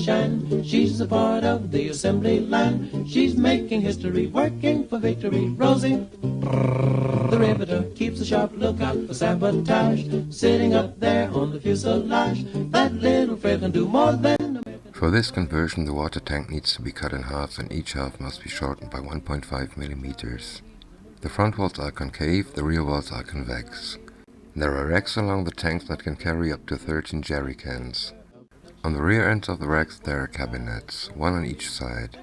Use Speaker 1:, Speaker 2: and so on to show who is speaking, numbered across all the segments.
Speaker 1: shine. She's a part of the assembly line. She's making history, working for victory. Rosie, the riveter, keeps a sharp lookout for sabotage. Sitting up there on the fuselage, that little frail can do more than...
Speaker 2: For this conversion, the water tank needs to be cut in half, and each half must be shortened by 1.5 millimeters. The front walls are concave, the rear walls are convex. There are racks along the tanks that can carry up to 13 jerry cans. On the rear ends of the racks there are cabinets, one on each side.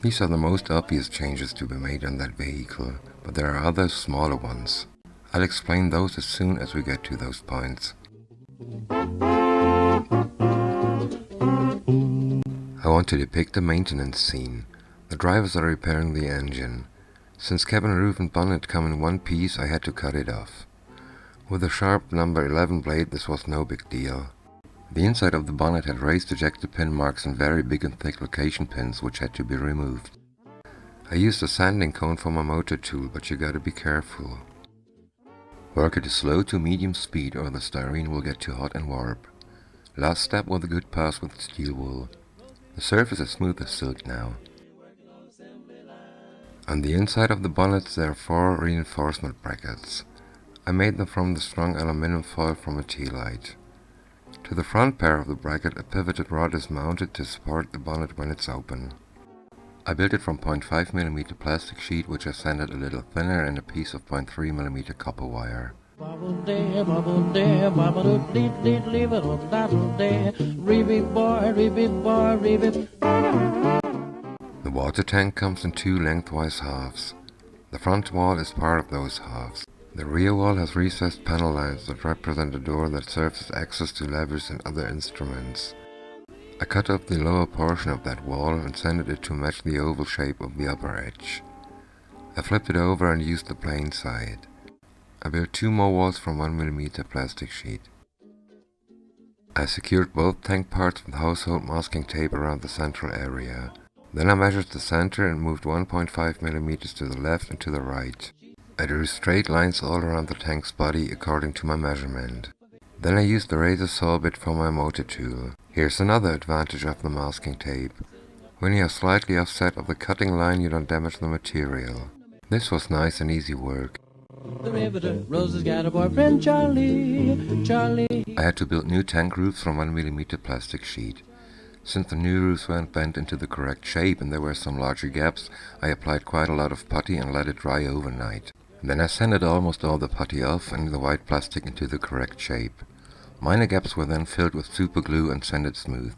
Speaker 2: These are the most obvious changes to be made on that vehicle, but there are other smaller ones. I'll explain those as soon as we get to those points. I want to depict a maintenance scene. The drivers are repairing the engine. Since cabin roof and bonnet come in one piece, I had to cut it off. With a sharp number 11 blade, this was no big deal. The inside of the bonnet had raised ejector pin marks and very big and thick location pins, which had to be removed. I used a sanding cone for my motor tool, but you gotta be careful. Work at a slow to medium speed or the styrene will get too hot and warp. Last step was a good pass with steel wool. The surface is smooth as silk now. On the inside of the bonnets there are 4 reinforcement brackets. I made them from the strong aluminum foil from a tea light. To the front pair of the bracket a pivoted rod is mounted to support the bonnet when it's open. I built it from 0.5 mm plastic sheet which I sanded a little thinner and a piece of 0.3 mm copper wire. The water tank comes in 2 lengthwise halves. The front wall is part of those halves. The rear wall has recessed panel lines that represent a door that serves as access to levers and other instruments. I cut off the lower portion of that wall and sanded it to match the oval shape of the upper edge. I flipped it over and used the plain side. I built 2 more walls from 1 mm plastic sheet. I secured both tank parts with household masking tape around the central area. Then I measured the center and moved 1.5 mm to the left and to the right. I drew straight lines all around the tank's body according to my measurement. Then I used the razor saw bit for my motor tool. Here's another advantage of the masking tape. When you are slightly offset of the cutting line you don't damage the material. This was nice and easy work.
Speaker 1: The riveter, Rosie's got a boyfriend, Charlie.
Speaker 2: I had to build new tank roofs from 1 mm plastic sheet. Since the new roofs weren't bent into the correct shape and there were some larger gaps, I applied quite a lot of putty and let it dry overnight. Then I sanded almost all the putty off and the white plastic into the correct shape. Minor gaps were then filled with super glue and sanded smooth.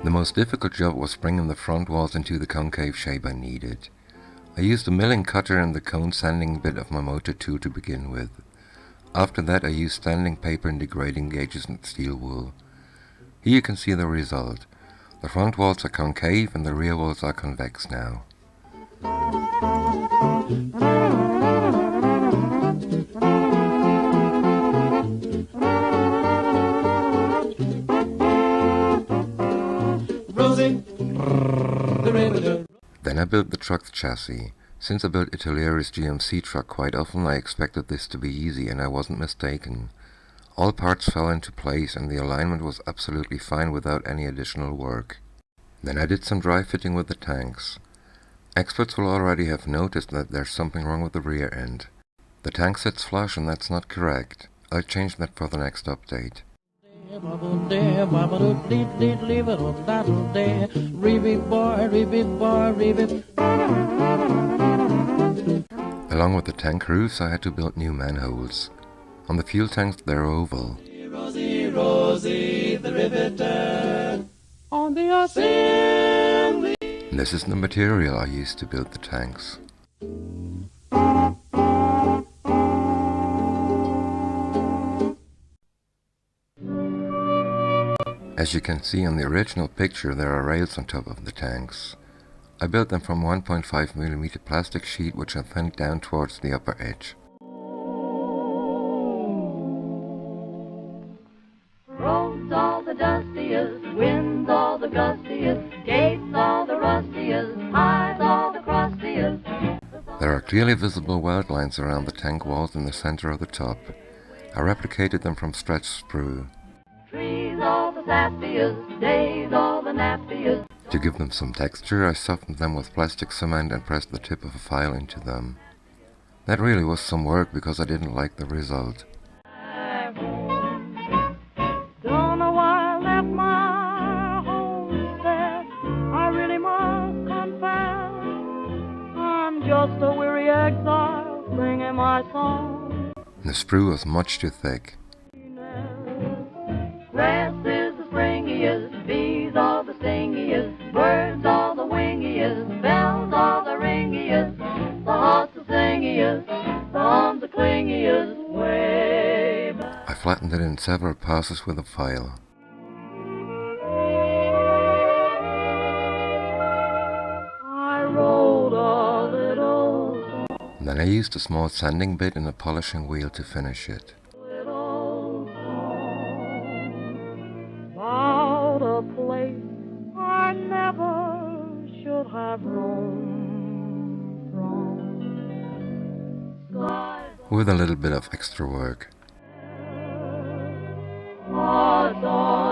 Speaker 2: The most difficult job was bringing the front walls into the concave shape I needed. I used a milling cutter and the cone sanding bit of my motor tool to begin with. After that I used sanding paper and degrading gauges and steel wool. Here you can see the result. The front walls are concave and the rear walls are convex now.
Speaker 1: Rosie, the riveter.
Speaker 2: Then I built the truck's chassis. Since I built Italy's GMC truck quite often, I expected this to be easy, and I wasn't mistaken. All parts fell into place and the alignment was absolutely fine without any additional work. Then I did some dry fitting with the tanks. Experts will already have noticed that there's something wrong with the rear end. The tank sits flush and that's not correct. I'll change that for the next update. Along with the tank roofs I had to build new manholes. On the fuel tanks they're oval.
Speaker 1: Rosie, the riveter. On the assembly.
Speaker 2: This is the material I used to build the tanks. As you can see on the original picture, there are rails on top of the tanks. I built them from 1.5 mm plastic sheet which I thinned down towards the upper edge.
Speaker 3: Roads all the dustiest, winds all the gustiest, gates all the rustiest, highs all the crustiest.
Speaker 2: There are clearly visible weld lines around the tank walls in the center of the top. I replicated them from stretch sprue.
Speaker 3: dustiest, days all the nastiest.
Speaker 2: To give them some texture, I softened them with plastic cement and pressed the tip of a file into them. That really was some work because I didn't like the result.
Speaker 3: Don't know why I left my homestead. I really must confess, I'm just a weary exile singing my song.
Speaker 2: The sprue was much too thick.
Speaker 3: Grass is the springiest, bees are the stingiest, birds are the wingiest, bells are the ringiest, the heart's the singiest, the arms the clingiest, way back.
Speaker 2: I flattened it in several passes with a file.
Speaker 3: I wrote a little song,
Speaker 2: Then I used a small sanding bit and a polishing wheel to finish it.
Speaker 3: little song about a place I never should have roamed from. Skies
Speaker 2: With a little bit of extra work.
Speaker 3: hearts are